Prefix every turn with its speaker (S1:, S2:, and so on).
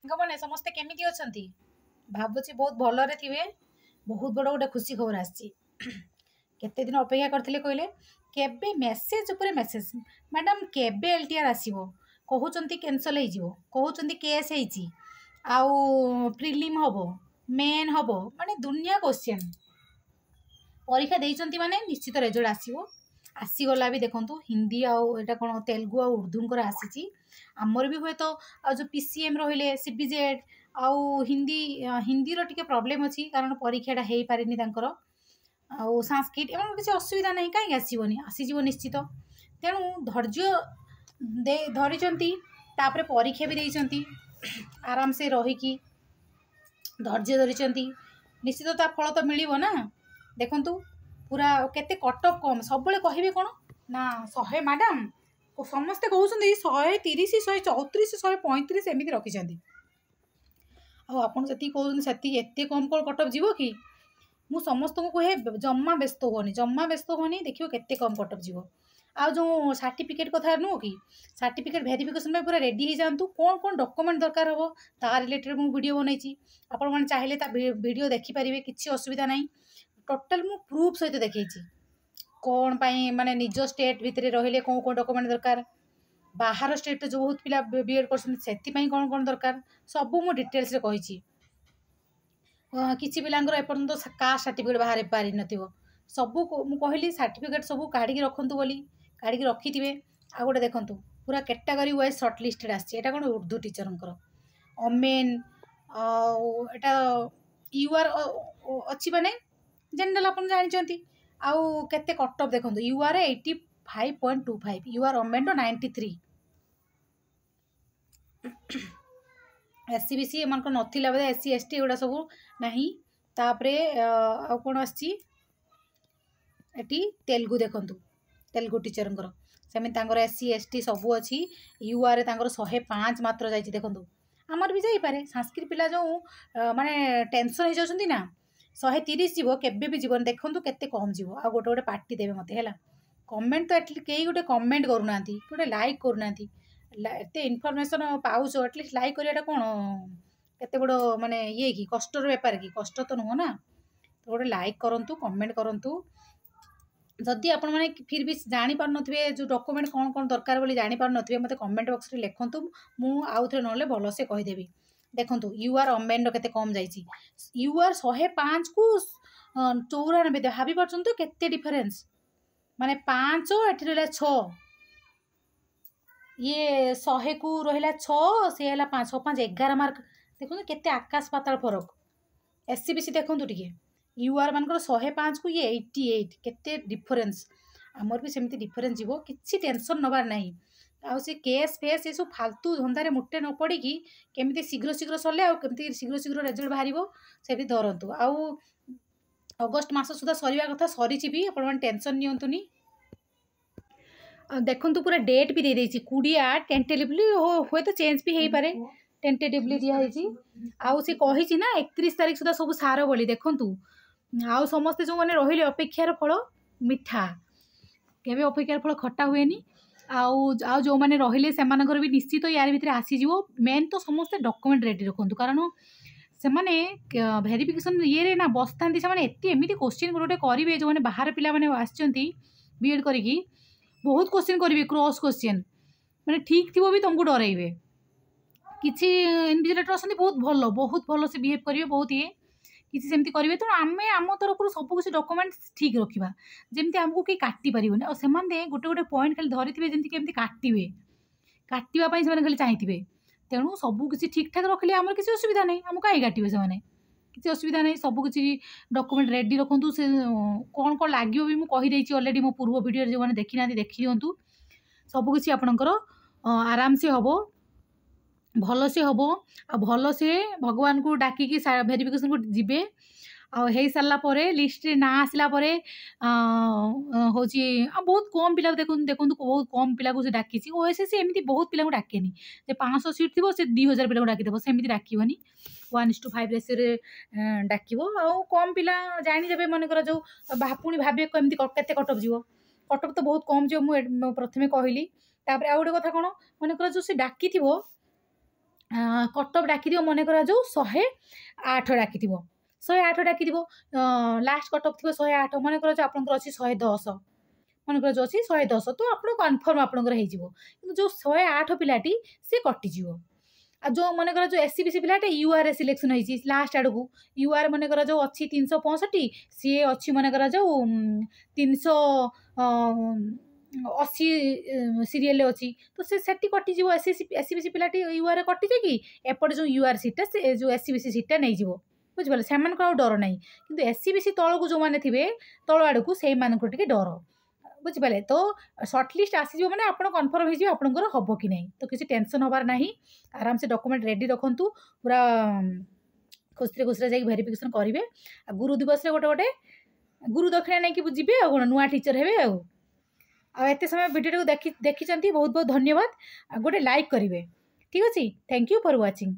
S1: मैंने समस्ते केमिति अछंती भाबुची बहुत भलरे थिबे। बहुत बड़ गोटे खुशी खबर आसी केते दिन अपेक्षा करथिले कहले केबे मेसेज ऊपर मेसेज मैडम केबे एलटीआर आसीबो कहउचंती कैंसल हे जिवो कहउचंती केस हेची आउ प्रिलिम हबो मेन हबो माने दुनिया क्वेश्चन परीक्षा देइचंती माने निश्चित रिजल्ट आसीबो आसीगला भी देखंतु हिंदी आउ एटा कोन तेलुगु आ उर्दूंकर आसीची आमर भी हुए तो जो पीसीएम रहिले सीबीजेड आउ हिंदी हिंदी रो टिके प्रॉब्लम अछि कारण परीक्षाटा हेई पारेनी तांकर आउ संस्कृत एमन किसी असुविधा नहीं कहीं आसबनी आसीज निश्चित तेणु धैर्य दे धरीचंती तापरे परीक्षा भी देइचंती आराम से रहीकि धैर्य धरीचंती निश्चित ता फल तो मिलिबो ना देखंतु पूरा केते कटअप कम सब कहबे कोन ना 100 मैडम समस्ते कहउछंती 130 134 135 एमिति रखिछंती आपन जति कहउछंती सेति एते कम कोन कटअप जीवो कि मु समस्त को कहे जम्मा व्यस्त होनी देखियो केते कम कटअप जीवो आ जो सर्टिफिकेट कथा नु कि सर्टिफिकेट वेरिफिकेशन में पूरा रेडी हो जातु कौन कौन डॉक्यूमेंट दरकार हो ता रिलेटेड मु वीडियो बनैछि आपण माने चाहिले ता वीडियो देखि परिबे किछि असुविधा नहीं टोटल मु प्रूफ सहित देखैछि कौन पाई माने निज स्टेट भितरे रहिले कौन कौन डॉक्यूमेंट दरकार बाहर स्टेट जो बहुत पिला बीएड करछन सेति पई कौन कौन दरकार सब मु डिटेल्स रे कहिछि किसी पिलांगर एपर्यंत कास्ट सर्टिफिकेट बाहर पारि नथिबो सबू मु कहली सर्टिफिकेट सब काढ़ी रखंतु बोली काढ़ी रखिथिबे आ गोटे देखंतु पूरा कैटेगरी वाइज शॉर्ट लिस्टेड आछि एटा कोन उर्दू टीचरंकर ओमेन एटा यूआर अछि माने जनरल अपन जानिचंती आउ केते कटअप देखंतु यूआर 85.25 यूआर ओमेन 93 एससीबीसी एम नथिला बोधे एससी एसटी एगुड़ा सब नहीं तापरे आ कौन आसी तेलुगु देखंतु तेलुगु टीचरंकर सेमिति एससी एसटी सबू अच्छी यूआर 105 मात्र जाइए देखंतु आमर भी जाइपे संस्कृत पिला जो माने टेंशन हो जाउछंती ना 130 जीव केबे भी जीवन देखंतु केते कम जीव आ गोटे गोटे पार्टी देबे मते हैला कमेंट तो एटली कई गोटे कमेंट करूनांती गोटे लाइक करूनांती एते इनफॉरमेशन पाउछ एटलिस्ट लाइक करियाटा कोन केते बड़ माने ये कि कष्टर व्यापार कि कष्ट तो नुह ना तो गोटे लाइक करंतु कमेंट करंतु जदि आपण माने फिर भी जानी पार नथिबे जो डॉक्यूमेंट कौन कौन दरकार बोली जानी पार नथिबे मते कमेंट बॉक्स रे लिखंतु मु आउ थरे नले भलो से कहि देबी देखंतु यूआर अमेंड केते कम जाईची यूआर 105 को 94 दे भाबी परछंतु केते डिफरेंस माने 5 एठी रहला 6 ये 100 को रहला 6 से हला 5 5 11 मार्क देखंतु केते आकाश पाताल फरक एससीबीसी देखंतु टिके यूआर मानकर 105 को ये 88 केते डिफरेंस आमर भी सेमती डिफरेंस जीवो किछि टेंशन नबार नहीं आउ से केस फेस ये सब फालतू धंदारे मुटे न पड़ी कि केमिति शीघ्र शीघ्र सरले आ केमिति शीघ्र शीघ्र रिजल्ट बाहरिबो से भी धरंतु आउ अगस्त मास सुधा सरीवा कथा सरीची भी आपण मन टेंशन नियंतुनी देखंतु पूरा डेट भी दे देछि 28 टेंटेटिवली होय तो चेंज भी हेई पारे टेंटेटिवली दिया हेछि आउ से कहिछि ना 31 तारिख सुधा सब सारो बोली देखंतु आउ समस्ते जो माने रहिले अपेक्षार फल मिठा केबे अपेक्षार फल खट्टा हुएनी आउ जो माने रहिले सेमानकर भी निश्चित यार भितर आसी जीवो मेन तो समस्ते डॉक्यूमेंट रेडी रखंतु कारण से माने वेरिफिकेशन ये रे ना बसतांती से माने एते एमिति क्वेश्चन गोटे करिवे जो माने बाहर पिला माने आछंती बीएड करिकी बहुत क्वेश्चन करिवे क्रॉस क्वेश्चन माने ठीक थिबो भी तुमको डराइबे किछि इन्विजिलेटर अछंती बहुत भलो से बिहेव करिवे बहुत ये किसी सेमती करेंगे तो आम आम तरफ सब किसी डॉक्यूमेंट ठीक रखा जमी आमको कहीं काटी पारे और से गोटे गोटे पॉइंट खाली धरी जमी केमती काटे काटापी से खाली चाहिए तेणु सबकि ठीक ठाक रखिले आम किसी असुविधा नहीं आमको कहीं काटे से किसी असुविधा नहीं सबकि डॉक्यूमेंट रेडी रखु से कौन कौन लगे भी मुझे अलरेडी मो पूर्व वीडियो जो मैंने देखी ना देखी दिंतु सबकि आपणकर आराम से हम भल से हम आ भल से भगवान को डाकिकी वेरिफिकेशन को जीवे हो सारा लिस्ट ना आसला हूँ बहुत कम पिला देखो देखो बहुत कम पिला से डाकी ओएसएससी एमती बहुत पिला डाकेनि 500 सीट थी से 2000 पिला डाकीदेव सेमती डाकनी 1:5 रेसियो डाक कम पिला जानीदेवे मनकर जो पुणी भावे कमी केते कटअप जीव कटअप तो बहुत कम जो मुझे प्रथम कहली आउ गोटे कथा कौन मनकर जो से डाकी କଟଅଫ୍ ଡାକିଥିବ ମନେକର ଯେଉଁ 108 ଡାକିଥିବ 108 ଡାକିଥିବ ଲାଷ୍ଟ କଟଅଫ୍ ଥିବ 108 ମନେକର ଯେଉଁ ଆପଣଙ୍କର ଅଛି 110 ମନେକର ଯେଉଁ ଅଛି 110 ତ ଆପଣ କନଫର୍ମ ଆପଣଙ୍କର ହେଇଯିବ କିନ୍ତୁ ଯେଉଁ 108 ପିଲାଟି ସେ କଟିଯିବ। ଆଉ ଯେଉଁ ମନେକର ଯେଉଁ SCBC ପିଲାଟେ UR ସିଲେକ୍ସନ୍ ହେଇଛି ଲାଷ୍ଟ ଆଡ଼କୁ UR ମନେକର ଯେଉଁ ଅଛି 365 ସିଏ ଅଛି ମନେକର ଯେଉଁ 380 ସିରିଏଲରେ ଅଛି ତ ସେ ସେଠି କଟିଯିବ। SCBC ପିଲାଟି UR କଟିଛି କି ଏପଟେ ଯେଉଁ UR ସିଟ୍ଟା ସେ ଯେଉଁ SCBC ସିଟ୍ଟା ନେଇଯିବ ବୁଝିପାରିଲେ ସେମାନଙ୍କୁ ଆଉ ଡର ନାହିଁ କିନ୍ତୁ SCBC ତଳକୁ ଯେଉଁମାନେ ଥିବେ ତଳ ଆଡ଼କୁ ସେଇମାନଙ୍କୁ ଟିକେ ଡର ବୁଝିପାରିଲେ। ତ ସର୍ଟ ଲିଷ୍ଟ ଆସିଯିବ ମାନେ ଆପଣ କନଫର୍ମ ହେଇଯିବେ ଆପଣଙ୍କର ହେବ କି ନାହିଁ ତ କିଛି ଟେନସନ୍ ହେବାର ନାହିଁ ଆରାମସେ ଡକୁମେଣ୍ଟ ରେଡ଼ି ରଖନ୍ତୁ ପୁରା ଖୁସିରେ ଖୁସିରେ ଯାଇକି ଭେରିଫିକେସନ୍ କରିବେ। ଆଉ ଗୁରୁ ଦିବସରେ ଗୋଟେ ଗୁରୁ ଦକ୍ଷିଣା ନେଇକି ଯିବେ ଆଉ କ'ଣ ନୂଆ ଟିଚର ହେବେ ଆଉ ଏତେ ସମୟ ଭିଡ଼ିଓଟାକୁ ଦେଖିଛନ୍ତି ବହୁତ ବହୁତ ଧନ୍ୟବାଦ। ଗୋଟେ ଲାଇକ୍ କରିବେ ଠିକ୍ ଅଛି। Thank you for watching.